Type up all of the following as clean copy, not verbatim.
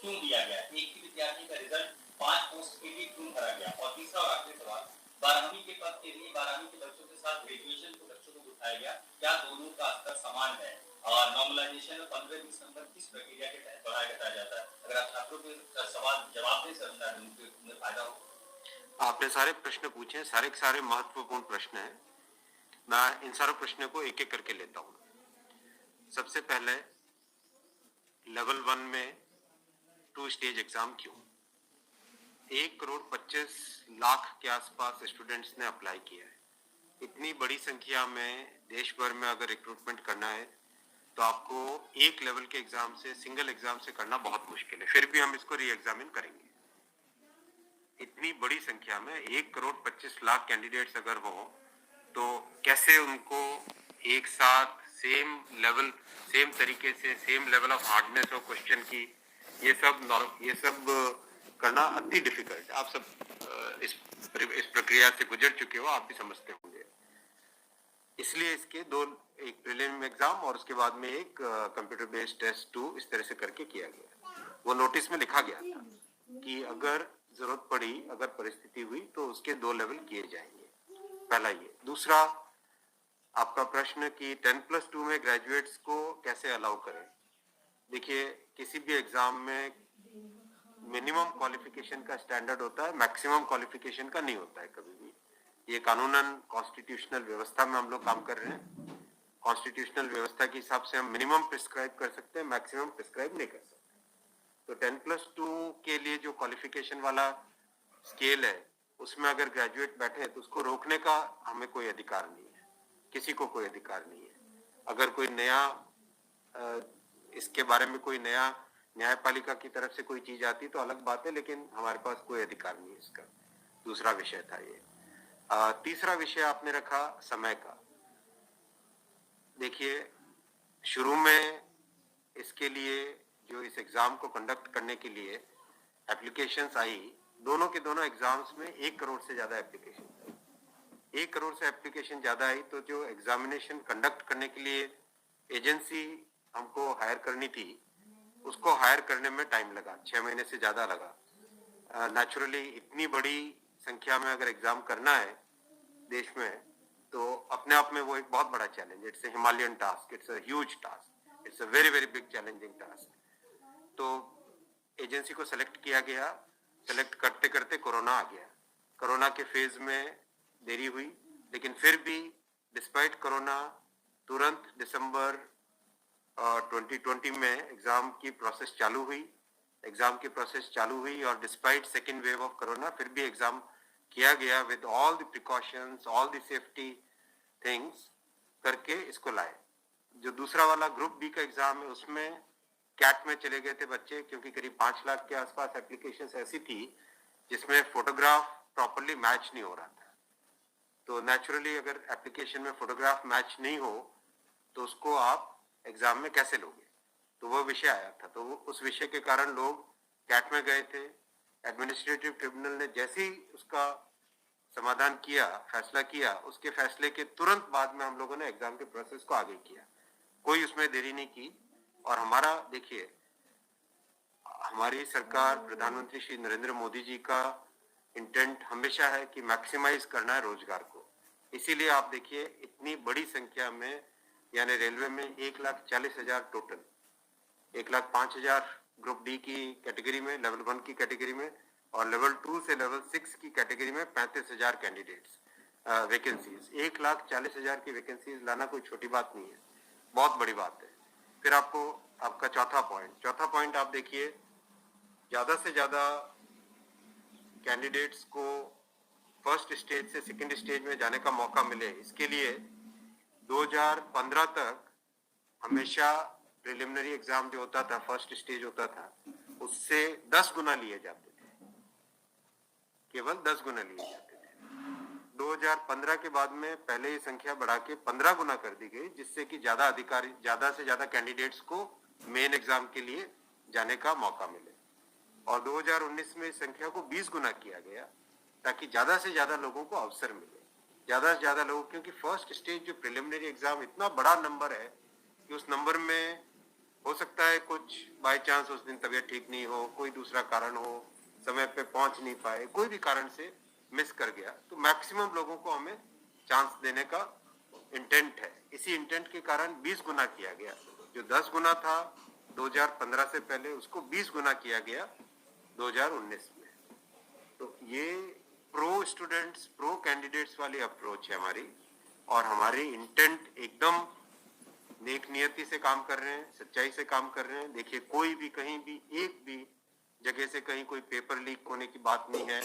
क्यों दिया गया? एक ही विद्यार्थी का रिजल्ट 5 पोस्ट के लिए क्यों भरा गया? और तीसरा और आखिरी सवाल, 12वीं के पद के लिए 12वीं के बच्चों के साथ ग्रेजुएशन के बच्चों को उठाया गया, क्या दोनों का स्तर समान है? और नॉर्मलाइजेशन और 15-20 नंबर किस प्रक्रिया के तहत बढ़ाया जाता है? अगर आप छात्रों के सवाल जवाब दें सर, उन्हें फायदा हो। आपने सारे प्रश्न पूछे, सारे के सारे महत्वपूर्ण प्रश्न हैं। मैं इन सारे प्रश्नों को एक एक करके लेता हूँ। सबसे पहले लेवल 1 में 2 स्टेज एग्जाम क्यों? 1,25,00,000 के आसपास स्टूडेंट्स ने अप्लाई किया है। इतनी बड़ी संख्या में देश भर में अगर रिक्रूटमेंट करना है तो आपको एक लेवल के एग्जाम से, सिंगल एग्जाम से करना बहुत मुश्किल है। फिर भी हम इसको री एग्जामिन करेंगे। इतनी बड़ी संख्या में 1,25,00,000 कैंडिडेट्स अगर हो तो कैसे उनको एक साथ सेम लेवल, सेम तरीके से, same level of hardness of question की, ये सब करना अति डिफिकल्ट। आप सब इस प्रक्रिया से गुजर चुके हो, आप भी समझते होंगे। इसलिए इसके दो, एक प्रीलिम एग्जाम और उसके बाद में एक कंप्यूटर बेस्ड टेस्ट 2 इस तरह से करके किया गया। वो नोटिस में लिखा गया था कि अगर जरूरत पड़ी, अगर परिस्थिति हुई तो उसके 2 लेवल किए जाएंगे। पहला ये। दूसरा आपका प्रश्न कि 10+2 में ग्रेजुएट्स को कैसे अलाउ करें। देखिए, किसी भी एग्जाम में मिनिमम क्वालिफिकेशन का स्टैंडर्ड होता है, मैक्सिमम क्वालिफिकेशन का नहीं होता है कभी भी। ये कानूनन कॉन्स्टिट्यूशनल व्यवस्था में हम लोग काम कर रहे हैं। कॉन्स्टिट्यूशनल व्यवस्था के हिसाब से हम मिनिमम प्रिस्क्राइब कर सकते हैं, मैक्सिमम प्रिस्क्राइब नहीं कर सकते। तो 10+2 के लिए जो क्वालिफिकेशन वाला स्केल है, उसमें अगर ग्रेजुएट बैठे तो उसको रोकने का हमें कोई अधिकार नहीं है, किसी को कोई अधिकार नहीं है। अगर कोई नया इसके बारे में कोई नया न्यायपालिका की तरफ से कोई चीज आती तो अलग बात है, लेकिन हमारे पास कोई अधिकार नहीं है इसका। दूसरा विषय था ये। तीसरा विषय आपने रखा समय का। देखिए, शुरू में इसके लिए जो इस एग्जाम को कंडक्ट करने के लिए एप्लीकेशंस आई, दोनों के दोनों एग्जाम्स में 1 करोड़ से ज्यादा एप्लीकेशन आई। 1 करोड़ से एप्लीकेशन ज्यादा आई तो जो एग्जामिनेशन कंडक्ट करने के लिए एजेंसी हमको हायर करनी थी, उसको हायर करने में टाइम लगा, 6 महीने से ज्यादा लगा। नेचुरली इतनी बड़ी संख्या में अगर एग्जाम करना है देश में तो अपने आप में वो एक बहुत बड़ा challenge. It's a Himalayan task, it's a huge task, it's a very very big challenging task. तो एजेंसी को सेलेक्ट किया गया। सेलेक्ट करते करते कोरोना आ गया। कोरोना के फेज में देरी हुई, लेकिन फिर भी डिस्पाइट कोरोना तुरंत दिसंबर 2020 में एग्जाम की प्रोसेस चालू हुई। एग्जाम की प्रोसेस चालू हुई और despite second wave of corona फिर भी एग्जाम किया गया with all the precautions, all the safety things करके इसको लाए। जो दूसरा वाला ग्रुप बी का एग्जाम है उसमें कैट में चले गए थे बच्चे, क्योंकि करीब 5 लाख के आसपास एप्लीकेशंस ऐसी थी जिसमें फोटोग्राफ प्रॉपरली मैच नहीं हो रहा था। तो नेचुरली अगर एप्लीकेशन में फोटोग्राफ मैच नहीं हो तो उसको आप एग्जाम में कैसे लोगे। तो वो विषय आया था। तो उस विषय के कारण लोग कैट में गए थे। एडमिनिस्ट्रेटिव ट्रिब्यूनल ने जैसे ही उसका समाधान किया, फैसला किया, उसके फैसले के तुरंत बाद में हम लोगों ने एग्जाम के प्रोसेस को आगे किया। कोई उसमें देरी नहीं की। और हमारा, देखिए, हमारी सरकार, प्रधानमंत्री श्री नरेंद्र मोदी जी का इंटेंट हमेशा है कि मैक्सिमाइज करना है रोजगार को। इसीलिए आप देखिए, इतनी बड़ी संख्या में, यानी रेलवे में 1,40,000 टोटल, 1,05,000 ग्रुप डी की कैटेगरी में, लेवल 1 की कैटेगरी में, और लेवल 2 से लेवल 6 की कैटेगरी में 35,000 कैंडिडेट्स वैकेंसीज। 1,40,000 की वैकेंसीज लाना कोई छोटी बात नहीं है, बहुत बड़ी बात है। फिर आपका चौथा पॉइंट आप देखिए, ज्यादा से ज्यादा कैंडिडेट्स को फर्स्ट स्टेज से सेकंड स्टेज में जाने का मौका मिले, इसके लिए 2015 तक हमेशा प्रिलिमिनरी एग्जाम जो होता था, फर्स्ट स्टेज होता था, उससे 10 गुना लिए जाते थे, केवल 10 गुना लिए जाते थे। 2015 के बाद में पहले ये संख्या बढ़ा के 15 गुना कर दी गई, जिससे कि ज्यादा से ज्यादा कैंडिडेट्स को मेन एग्जाम के लिए जाने का मौका मिले। और 2019 में इस संख्या को 20 गुना किया गया, ताकि ज्यादा से ज्यादा लोगों को अवसर मिले, ज्यादा से ज्यादा लोग, क्योंकि फर्स्ट स्टेज जो प्रिलिमिनरी एग्जाम इतना बड़ा नंबर है कि उस नंबर में हो सकता है कुछ बाय चांस उस दिन तबीयत ठीक नहीं हो, कोई दूसरा कारण हो, समय पे पहुंच नहीं पाए, कोई भी कारण से मिस कर गया, तो मैक्सिमम लोगों को हमें चांस देने का इंटेंट है। इसी इंटेंट के कारण 20 गुना किया गया। जो 10 गुना था 2015 से पहले, उसको 20 गुना किया गया 2019 में। तो ये प्रो स्टूडेंट्स, प्रो कैंडिडेट्स वाली अप्रोच है हमारी, और हमारी इंटेंट एकदम नेक नियति से काम कर रहे हैं, सच्चाई से काम कर रहे हैं। देखिए, कोई भी कहीं भी एक भी जगह से कहीं कोई पेपर लीक होने की बात नहीं है,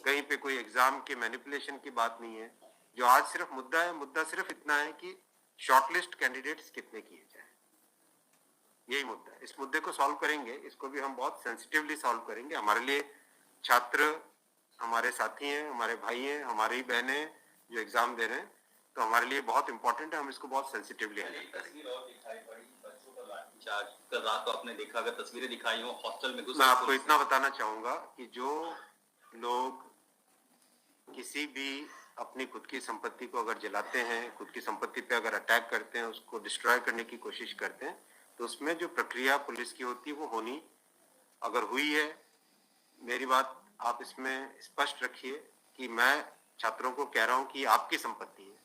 कहीं पे कोई एग्जाम के मैनिपुलेशन की बात नहीं है। जो आज सिर्फ मुद्दा है, मुद्दा सिर्फ इतना है कि शॉर्टलिस्ट कैंडिडेट्स कितने किए जाए, यही मुद्दा है। इस मुद्दे को सॉल्व करेंगे, इसको भी हम बहुत सेंसिटिवली सॉल्व करेंगे। हमारे लिए छात्र हमारे साथी हैं, हमारे भाई हैं, हमारी बहनें जो एग्जाम दे रहे हैं, तो हमारे लिए बहुत इंपॉर्टेंट है। हम इसको बहुत सेंसिटिवली हैंडल करेंगे। तस्वीर और दिखाई पड़ी बच्चों पर लाठीचार्ज, कल रात को आपने देखा, अगर तस्वीरें दिखाई हो हॉस्टल में घुस, मैं आपको इतना बताना चाहूंगा कि जो लोग किसी भी अपनी खुद की संपत्ति को अगर जलाते हैं, खुद की संपत्ति पे अगर अटैक करते हैं, उसको डिस्ट्रॉय करने की कोशिश करते हैं, तो उसमें जो प्रक्रिया पुलिस की होती है वो होनी, अगर हुई है, मेरी बात आप इसमें स्पष्ट रखिए कि मैं छात्रों को कह रहा हूं कि आपकी संपत्ति है,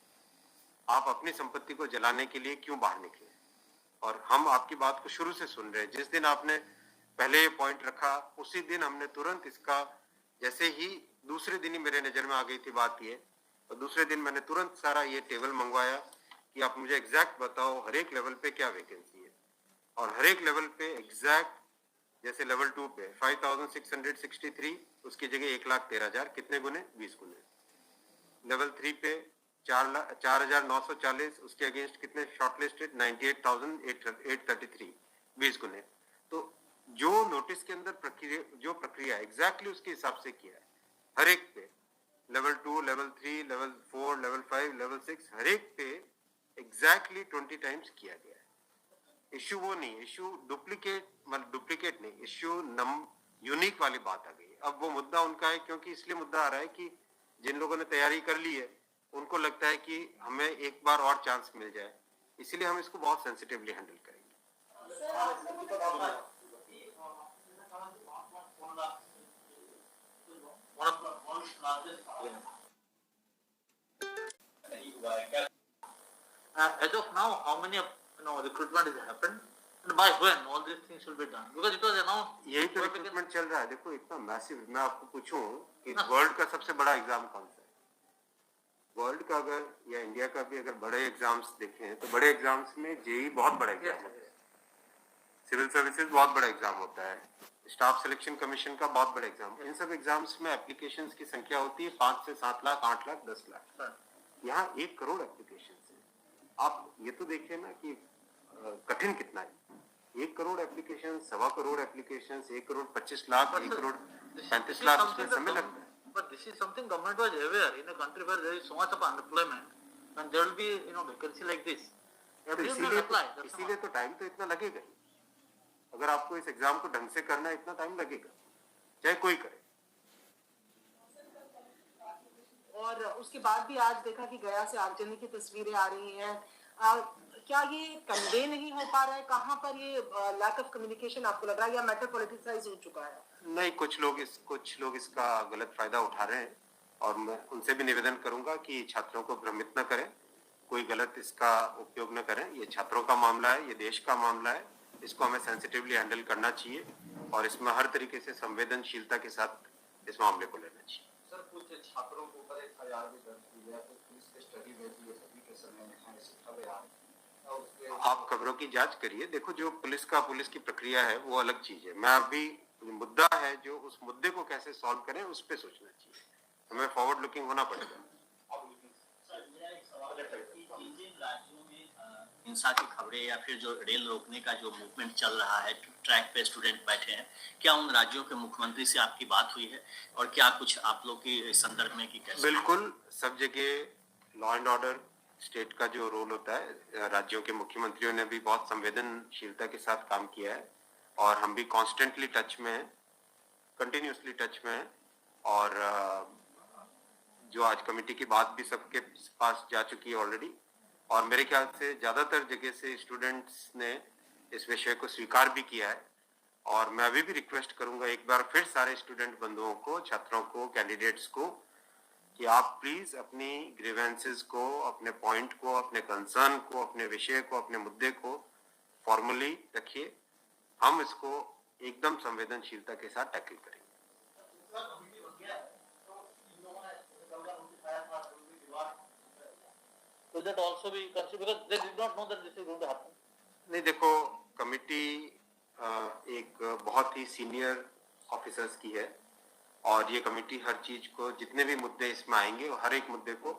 आप अपनी संपत्ति को जलाने के लिए क्यों बाहर निकले। और हम आपकी बात को शुरू से सुन रहे हैं। जिस दिन आपने पहले ये पॉइंट रखा, उसी दिन हमने तुरंत इसका, जैसे ही दूसरे दिन ही मेरे नजर में आ गई थी बात ये, और दूसरे दिन मैंने तुरंत सारा ये टेबल मंगवाया कि आप मुझे एग्जैक्ट बताओ हर एक लेवल पे क्या वैकेंसी है, और हर एक लेवल पे एग्जैक्ट, जैसे लेवल 2 पे 5663, उसकी जगह 1,13,000, कितने गुने? 20 गुने। लेवल 3 पे 4,940, उसके अगेंस्ट कितने शॉर्टलिस्टेड? 98,833, 20 गुने। तो जो नोटिस के अंदर प्रक्रिया एग्जैक्टली उसके हिसाब से किया है, हर एक पे, level 2, level 3, level 4, level 5, level 6, हर एक पे एग्जैक्टली 20 टाइम्स किया गया है। इश्यू वो नहीं, इश्यू डुप्लीकेट नहीं, इश्यू यूनिक वाली बात आ गई। अब वो मुद्दा उनका है, क्योंकि इसलिए मुद्दा आ रहा है कि जिन लोगों ने तैयारी कर ली है उनको लगता है कि हमें एक बार और चांस मिल जाए, इसीलिए हम इसको बहुत सेंसिटिवली हैंडल करेंगे। As of now, how many recruitment has happened, and by when all these things will be done? Because it was announced. यही तो रिक्रूटमेंट चल रहा है। देखो, इतना मैसिव, मैं आपको पूछूं कि वर्ल्ड का सबसे बड़ा एग्जाम कौन सा है? वर्ल्ड का अगर, या इंडिया का भी अगर बड़े एग्जाम्स देखें, तो बड़े एग्जाम्स में जेई बहुत बड़ा एग्जाम होता है, सिविल सर्विसेज बहुत बड़ा एग्जाम होता है, स्टाफ सिलेक्शन कमीशन का बहुत बड़ा एग्जाम। इन सब एग्जाम्स में एप्लीकेशंस की संख्या होती है 5 से 7 लाख, 8 लाख, 10 लाख। यहाँ 1 करोड़ एप्लीकेशन है। आप ये तो देखिए ना कि कठिन कितना है। 1 करोड़ एप्लीकेशन, 1.25 करोड़ एप्लीकेशन, 1 करोड़ 25 लाख, 1 करोड़ 35 लाख, उसमें समय लगता है। But this is something government was aware in a country where there is so much of unemployment, and there will be vacancy like this. Everyone will apply. इसीलिए तो टाइम तो इतना लगेगा ही। अगर आपको इस एग्जाम को ढंग से करना है, इतना टाइम लगेगा, चाहे कोई करे। और उसके बाद भी आज देखा कि गया से आगजनी की तस्वीरें आ रही हैं। क्या ये कन्वे नहीं हो पा रहा है? कहाँ पर ये लैक ऑफ कम्युनिकेशन आपको लग रहा है, या मैटर पॉलिटिसाइज हो चुका है? नहीं, कुछ लोग इसका गलत फायदा उठा रहे हैं, और मैं उनसे भी निवेदन करूंगा कि छात्रों को भ्रमित न करें, कोई गलत इसका उपयोग न करें। ये छात्रों का मामला है, ये देश का मामला है, इसको हमें सेंसिटिवली हैंडल करना चाहिए, और इसमें हर तरीके से संवेदनशीलता के साथ इस मामले को लेना चाहिए। सर, कुछ छात्रों के ऊपर एफआईआर भी दर्ज हुई है, कुछ पुलिस के स्टडी में भी ये सभी के समय है शिक्षा बयान, और उसके आप खबरों की जांच करिए। देखो, जो पुलिस की प्रक्रिया है वो अलग चीज है। मैं अभी मुद्दा है, जो उस मुद्दे को कैसे सॉल्व करें उस पे सोचना चाहिए, हमें फॉरवर्ड लुकिंग होना पड़ेगा। हिंसा की खबरें या फिर जो रेल रोकने का जो मूवमेंट चल रहा है, ट्रैक पे स्टूडेंट बैठे हैं, क्या उन राज्यों के मुख्यमंत्री से आपकी बात हुई है, और क्या कुछ आप लोग की इस संदर्भ में कि कैसे? बिल्कुल, सब जगह लॉ एंड ऑर्डर स्टेट का जो रोल होता है, राज्यों के मुख्यमंत्रियों ने भी बहुत संवेदनशीलता के साथ काम किया है, और हम भी कॉन्स्टेंटली टच में हैं, कंटिन्यूसली टच में हैं। और जो आज कमेटी की बात भी सबके पास जा चुकी है ऑलरेडी, और मेरे ख्याल से ज्यादातर जगह से स्टूडेंट्स ने इस विषय को स्वीकार भी किया है और मैं अभी भी रिक्वेस्ट करूंगा एक बार फिर सारे स्टूडेंट बंधुओं को, छात्रों को, कैंडिडेट्स को कि आप प्लीज अपनी ग्रीवेंसेस को, अपने पॉइंट को, अपने कंसर्न को, अपने विषय को, अपने मुद्दे को फॉर्मली रखिए। हम इसको एकदम संवेदनशीलता के साथ टैकल करेंगे। Will that also be considered because they did not know that this is going to happen? नहीं, देखो कमिटी एक बहुत ही सीनियर ऑफिसर्स की है और ये कमेटी हर चीज को, जितने भी मुद्दे इसमें आएंगे हर एक मुद्दे को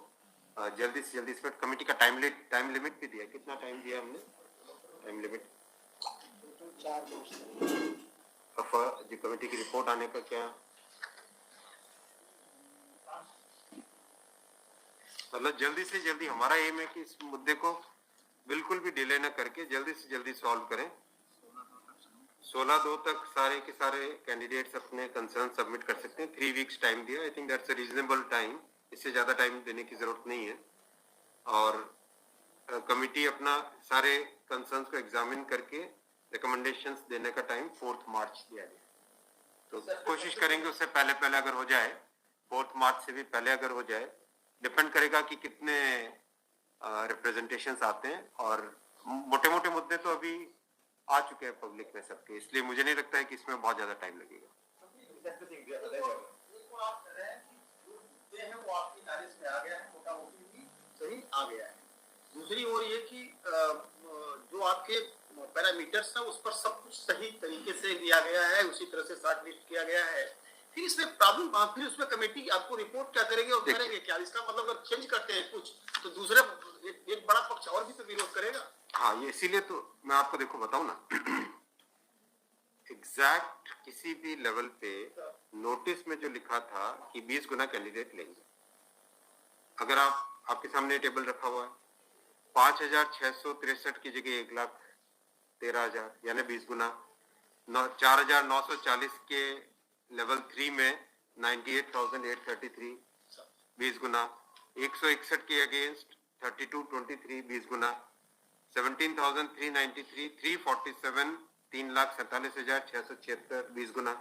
जल्दी से जल्दी, इसमें कमेटी का टाइम लिमिट भी दिया। कितना टाइम दिया हमने? टाइम लिमिट 4 जो कमेटी की रिपोर्ट आने का क्या मतलब जल्दी से जल्दी हमारा एम है कि इस मुद्दे को बिल्कुल भी डिले न करके जल्दी से जल्दी सॉल्व करें। 16/2 तक सारे के सारे कैंडिडेट्स अपने कंसर्न सबमिट कर सकते हैं। 3 वीक्स टाइम दिया, I think that's a reasonable time, इससे ज्यादा टाइम देने की जरूरत नहीं है। और कमिटी अपना सारे कंसर्न्स को एग्जामिन करके रिकमेंडेशंस देने का टाइम 4 मार्च दिया गया, तो कोशिश करेंगे उससे पहले अगर हो जाए, 4 मार्च से भी पहले अगर हो जाए। डिपेंड करेगा कि कितने रिप्रेजेंटेशंस आते हैं और मोटे मोटे मुद्दे तो अभी आ चुके हैं पब्लिक में सबके, इसलिए मुझे नहीं लगता है कि इसमें बहुत ज्यादा टाइम लगेगा। सही आ गया है। दूसरी ओर ये कि जो आपके पैरामीटर्स हैं उस पर सब कुछ सही तरीके से लिया गया है, उसी तरह से शॉर्ट लिस्ट किया गया है। फिर इसमें प्रॉब्लम, फिर उसमें कमेटी आपको रिपोर्ट क्या करेगी और करेंगे क्या? इसका मतलब अगर चेंज करते हैं कुछ तो दूसरे एक बड़ा पक्ष और भी तो विरोध करेगा। हाँ, ये इसीलिए तो मैं आपको देखो बताऊं ना, एग्जैक्ट किसी भी लेवल पे नोटिस में जो लिखा था कि 20 गुना कैंडिडेट लेंगे, अगर आपके सामने टेबल रखा हुआ है 5,663 की जगह 1,13,000 यानी 20 गुना, 4,940 के लेवल 3 में 98,833 20 गुना, 161 के अगेंस्ट 3223 20 गुना, 17,393 347 3,47,676 20 गुना,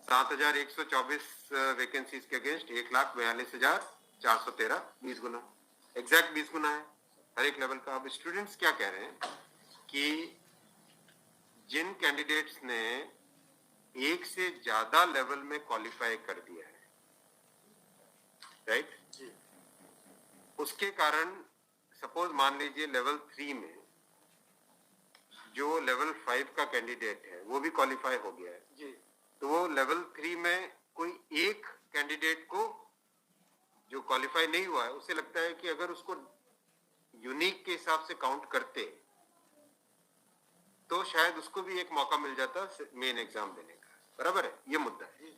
7,124 वैकेंसीज के अगेंस्ट 1,42,413 20 गुना, एग्जैक्ट 20 गुना है हर एक लेवल का। अब स्टूडेंट्स क्या कह रहे हैं कि जिन कैंडिडेट्स ने एक से ज्यादा लेवल में क्वालिफाई कर दिया है, राइट, उसके कारण सपोज मान लीजिए लेवल 3 में जो लेवल 5 का कैंडिडेट है वो भी क्वालिफाई हो गया है जी, तो वो लेवल 3 में कोई एक कैंडिडेट को जो क्वालिफाई नहीं हुआ है उसे लगता है कि अगर उसको यूनिक के हिसाब से काउंट करते तो शायद उसको भी एक मौका मिल जाता मेन एग्जाम देने का। बराबर है, ये मुद्दा है,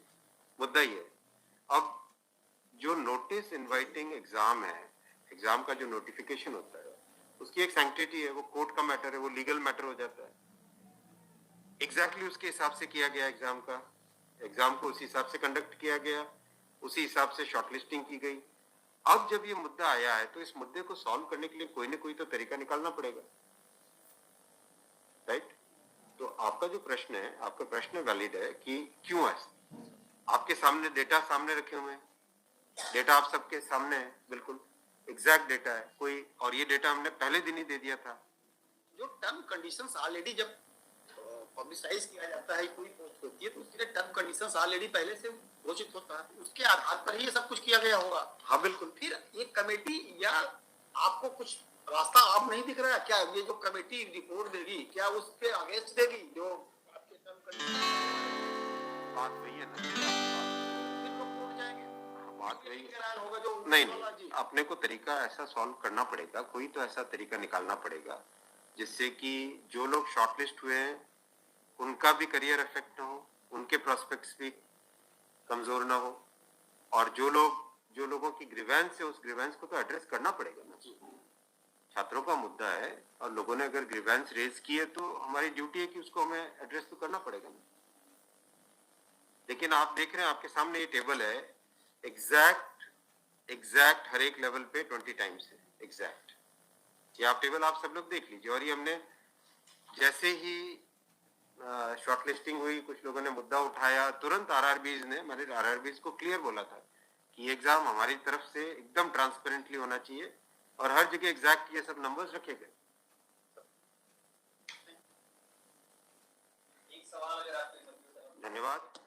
मुद्दा ये है। अब जो नोटिस इनवाइटिंग एग्जाम है, एग्जाम का जो नोटिफिकेशन होता है उसकी एक सैंक्टिटी है, वो कोर्ट का मैटर है, वो लीगल मैटर हो जाता है। एग्जैक्टली उसके हिसाब से किया गया एग्जाम का, एग्जाम को उसी हिसाब से कंडक्ट किया गया, उसी हिसाब से शॉर्टलिस्टिंग की गई। अब जब ये मुद्दा आया है तो इस मुद्दे को सॉल्व करने के लिए कोई ना कोई तो तरीका निकालना पड़ेगा, राइट? तो आपका जो प्रश्न है, आपका प्रश्न वैलिड है कि क्यों ऐसा। आपके सामने डेटा सामने रखे हुए हैं, डेटा आप सबके सामने है, बिल्कुल एग्जैक्ट डेटा है कोई, और ये डेटा हमने पहले दिन ही दे दिया था। जो टर्म कंडीशंस ऑलरेडी जब पब्लिसाइज किया जाता है, कोई पोस्ट होती है तो उसके लिए टर्म कंडीशंस ऑलरेडी पहले से घोषित होता है, उसके आधार पर ही ये सब कुछ किया गया होगा। हाँ बिल्कुल। फिर एक कमेटी या आपको कुछ रास्ता आप नहीं दिख रहा है क्या? ये जो कमेटी रिपोर्ट देगी क्या उसके अगेंस्ट देगी जो आपके टर्म कंडीशन? बात वही है ना, फिर तो कोर्ट जाएंगे, बात वही है। होगा जो नहीं, अपने को तरीका ऐसा सॉल्व करना पड़ेगा, कोई तो ऐसा तरीका निकालना पड़ेगा जिससे कि जो लोग शॉर्टलिस्ट हुए हैं उनका भी करियर इफेक्ट ना हो, उनके प्रोस्पेक्ट्स भी कमजोर ना हो, और जो लोगों की ग्रीवेंस है उस ग्रीवेंस को तो एड्रेस करना पड़ेगा ना। छात्रों का मुद्दा है और लोगों ने अगर ग्रीवेंस रेज की है तो हमारी ड्यूटी है कि उसको हमें एड्रेस तो करना पड़ेगा ना। लेकिन आप देख रहे हैं आपके सामने ये टेबल है, एग्जैक्ट हर एक लेवल पे 20 टाइम्स है एग्जैक्ट। ये आप टेबल आप सब लोग देख लीजिए, और ये हमने जैसे ही शॉर्टलिस्टिंग हुई, कुछ लोगों ने मुद्दा उठाया, तुरंत आरआरबीज ने, मैंने आरआरबीज को क्लियर बोला था कि एग्जाम हमारी तरफ से एकदम ट्रांसपेरेंटली होना चाहिए और हर जगह एग्जैक्ट ये सब नंबर्स रखे गए। एक सवाल अगर आपके धन्यवाद।